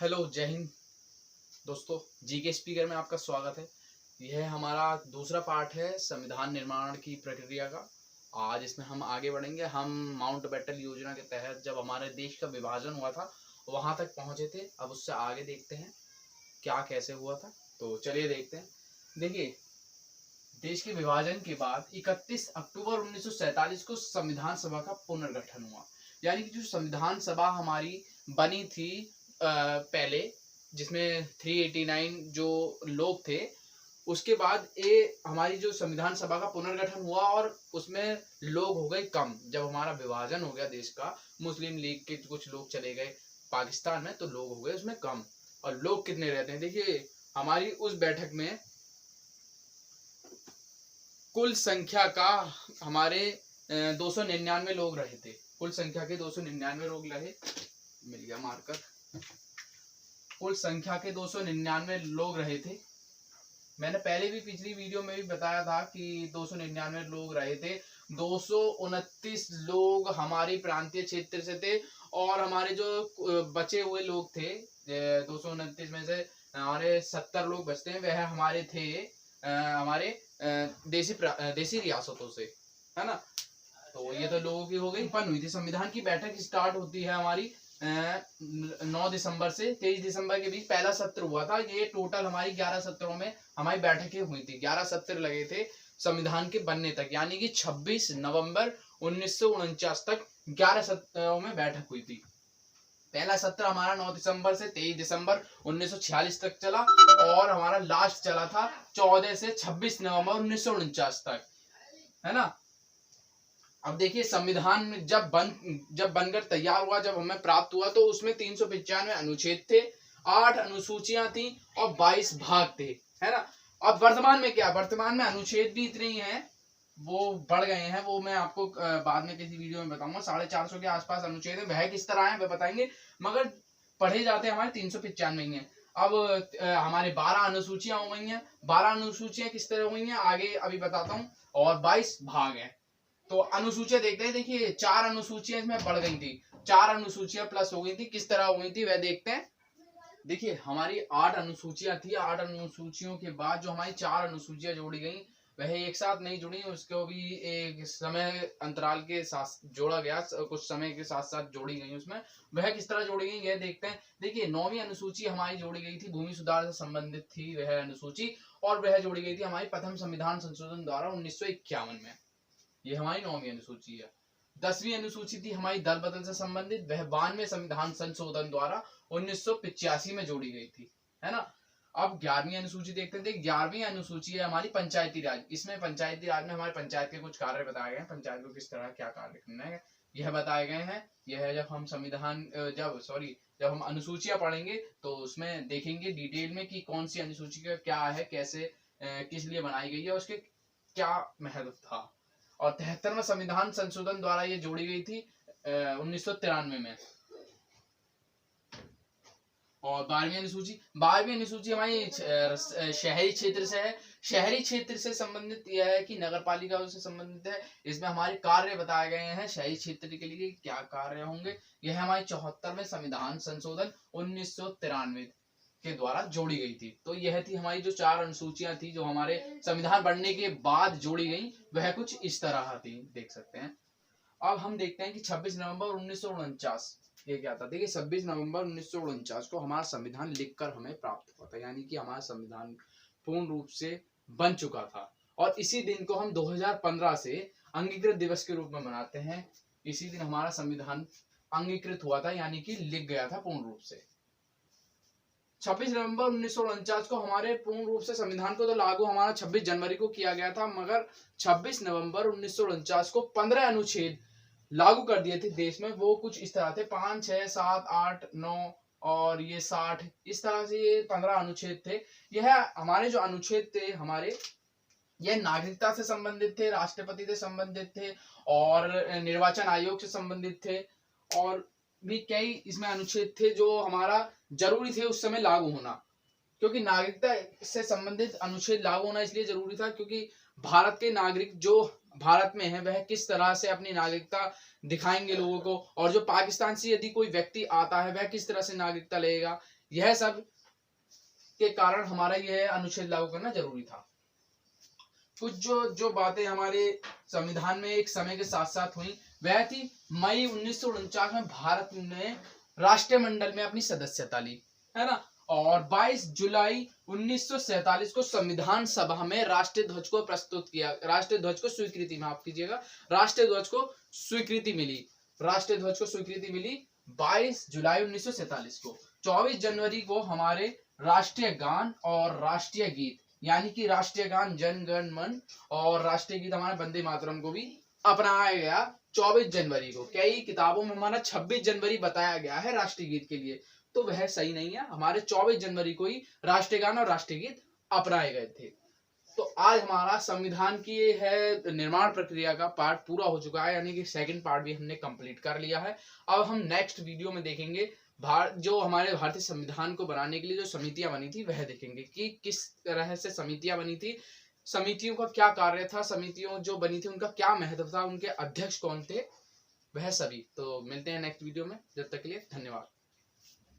Hello, जय हिंद दोस्तों। GK speaker में आपका स्वागत है। यह हमारा दूसरा पार्ट है संविधान निर्माण की प्रक्रिया का। आज इसमें हम आगे बढ़ेंगे। हम माउंटबेटन योजना के तहत जब हमारे देश का विभाजन हुआ था वहां तक पहुंचे थे। अब उससे आगे देखते हैं क्या कैसे हुआ था। तो चलिए देखते हैं। देखिए, देश के विभाजन के बाद 31 अक्टूबर 1947 को संविधान सभा का पुनर्गठन हुआ। यानी कि जो संविधान सभा हमारी बनी थी पहले, जिसमें 389 जो लोग थे, उसके बाद ये हमारी जो संविधान सभा का पुनर्गठन हुआ और उसमें लोग हो गए कम। जब हमारा विभाजन हो गया देश का, मुस्लिम लीग के कुछ लोग चले गए पाकिस्तान में, तो लोग हो गए उसमें कम। और लोग कितने रहते हैं, देखिए हमारी उस बैठक में कुल संख्या का हमारे 299 लोग रहे थे। कुल संख्या के 299 लोग रहे। मिल गया मार्कर। कुल संख्या के 299 लोग रहे थे। मैंने पहले भी पिछली वीडियो में भी बताया था कि 299 लोग रहे थे। 229 लोग हमारी प्रांतीय क्षेत्र से थे और हमारे जो बचे हुए लोग थे 229 में से हमारे 70 लोग बचते हैं, वह हमारे थे हमारे देसी रियासतों से, है ना। तो ये तो लोगों की हो गई। उत्पन्न हुई थी। संविधान की बैठक स्टार्ट होती है हमारी 9 दिसंबर से 23 दिसंबर के बीच पहला सत्र हुआ था। ये टोटल हमारी 11 सत्रों में हमारी बैठकें हुई थी। 11 सत्र लगे थे संविधान के बनने तक, यानी कि 26 नवंबर 1949 तक 11 सत्रों में बैठक हुई थी। पहला सत्र हमारा 9 दिसंबर से 23 दिसंबर 1946 तक चला और हमारा लास्ट चला था 14 से 26 नवंबर 1949 तक, है ना। अब देखिए, संविधान जब बनकर तैयार हुआ, जब हमें प्राप्त हुआ, तो उसमें 395 अनुच्छेद थे, 8 अनुसूचियां थी और 22 भाग थे, है ना। अब वर्तमान में क्या, वर्तमान में अनुच्छेद भी इतने ही हैं, वो बढ़ गए हैं। वो मैं आपको बाद में किसी वीडियो में बताऊंगा। 450 के आसपास अनुच्छेद है। वह किस तरह है वह बताएंगे, मगर पढ़े जाते हैं हमारे 395 ही है। अब हमारे 12 अनुसूचियां हो गई हैं। 12 अनुसूचियां किस तरह हो गई हैं आगे अभी बताता हूँ, और 22 भाग हैं। तो अनुसूचियां देखते हैं। देखिए, 4 अनुसूचियां इसमें बढ़ गई थी, 4 अनुसूचियां प्लस हो गई थी। किस तरह हो गई थी वह देखते हैं। देखिए, हमारी 8 अनुसूचियां थी। 8 अनुसूचियों के बाद जो हमारी 4 अनुसूचियां जोड़ी गई, वह एक साथ नहीं जुड़ी, उसको भी एक समय अंतराल के साथ जोड़ा गया, कुछ समय के साथ साथ जोड़ी गई। उसमें वह किस तरह जोड़ी गई यह देखते हैं। देखिए, 9वीं अनुसूची हमारी जोड़ी गई थी, भूमि सुधार से संबंधित थी वह अनुसूची, और वह जोड़ी गई थी हमारी प्रथम संविधान संशोधन द्वारा 1951 में। ये हमारी 9वीं अनुसूची है। 10वीं अनुसूची थी हमारी दल बदल से संबंधित, वह 92वें संविधान संशोधन द्वारा 1985 में जोड़ी गई थी, है ना। अब 11वीं अनुसूची देखते थे। 11वीं अनुसूची है हमारी पंचायती राज। इसमें पंचायती राज में हमारे पंचायत के कुछ कार्य बताए गए हैं। पंचायत को किस तरह क्या कार्य करना है यह बताए गए हैं। यह जब हम संविधान जब हम अनुसूचियां पढ़ेंगे तो उसमें देखेंगे डिटेल में कि कौन सी अनुसूची का क्या है, कैसे किस लिए बनाई गई है, उसके क्या महत्व था। और 73वां संविधान संशोधन द्वारा ये जोड़ी गई थी 1993 में। और 12वीं अनुसूची हमारी शहरी क्षेत्र से है। शहरी क्षेत्र से संबंधित यह है कि नगर पालिका से संबंधित है। इसमें हमारे कार्य बताए गए हैं शहरी क्षेत्र के लिए क्या कार्य होंगे। यह हमारी 74वें संविधान संशोधन 1993 के द्वारा जोड़ी गई थी। तो यह थी हमारी जो 4 अनुसूचियां थी जो हमारे संविधान बनने के बाद जोड़ी गई, वह कुछ इस तरह थी, देख सकते हैं। अब हम देखते हैं कि 26 नवंबर 1949 ये क्या था। देखिए, 26 नवंबर 1949 को हमारा संविधान लिखकर हमें प्राप्त हुआ था, यानी कि हमारा संविधान पूर्ण रूप से बन चुका था। और इसी दिन को हम 2015 से अंगीकृत दिवस के रूप में मनाते हैं। इसी दिन हमारा संविधान अंगीकृत हुआ था, यानी कि लिख गया था पूर्ण रूप से। 26 नवंबर 1949 को हमारे पूर्ण रूप से संविधान को तो लागू हमारा 26 जनवरी को किया गया था, मगर 26 नवंबर 1949 को 15 अनुच्छेद लागू कर दिए थे देश में। वो कुछ इस तरह थे, 5, 6, 7, 8, 9 और ये 60, इस तरह से ये 15 अनुच्छेद थे। यह हमारे जो अनुच्छेद थे हमारे, यह नागरिकता से संबंधित थे, राष्ट्रपति से संबंधित थे और निर्वाचन आयोग से संबंधित थे, और भी कई इसमें अनुच्छेद थे जो हमारा जरूरी थे उस समय लागू होना। क्योंकि नागरिकता से संबंधित अनुच्छेद लागू होना इसलिए जरूरी था क्योंकि भारत के नागरिक जो भारत में है वह किस तरह से अपनी नागरिकता दिखाएंगे लोगों को, और जो पाकिस्तान से यदि कोई व्यक्ति आता है वह किस तरह से नागरिकता लेगा, यह सब के कारण हमारा यह अनुच्छेद लागू करना जरूरी था। कुछ जो बातें हमारे संविधान में एक समय के साथ साथ हुई वह थी मई 1949 में भारत ने राष्ट्रमंडल में अपनी सदस्यता ली, है ना। और 22 जुलाई 1947 को संविधान सभा में राष्ट्रीय ध्वज को प्रस्तुत किया, राष्ट्रीय ध्वज को स्वीकृति, माफ कीजिएगा, राष्ट्रीय ध्वज को स्वीकृति मिली, राष्ट्रीय ध्वज को स्वीकृति मिली 22 जुलाई 1947 को। 24 जनवरी को हमारे राष्ट्रीय गान और राष्ट्रीय गीत, यानी कि राष्ट्रीय गान जन गण मन और राष्ट्रीय गीत हमारे वंदे मातरम को भी अपनाया गया 24 जनवरी को। कई किताबों में हमारा 26 जनवरी बताया गया है राष्ट्रीय गीत के लिए, तो वह सही नहीं है। हमारे 24 जनवरी को ही राष्ट्रीय गान और राष्ट्रीय गीत अपनाए गए थे। तो आज हमारा संविधान की है निर्माण प्रक्रिया का पार्ट पूरा हो चुका है, यानी कि सेकंड पार्ट भी हमने कंप्लीट कर लिया है। अब हम नेक्स्ट वीडियो में देखेंगे जो हमारे भारतीय संविधान को बनाने के लिए जो समितियां बनी थी वह देखेंगे कि किस तरह से समितियां बनी थी, समितियों का क्या कार्य था, समितियों जो बनी थी उनका क्या महत्व था, उनके अध्यक्ष कौन थे, वह सभी। तो मिलते हैं नेक्स्ट वीडियो में, जब तक के लिए धन्यवाद।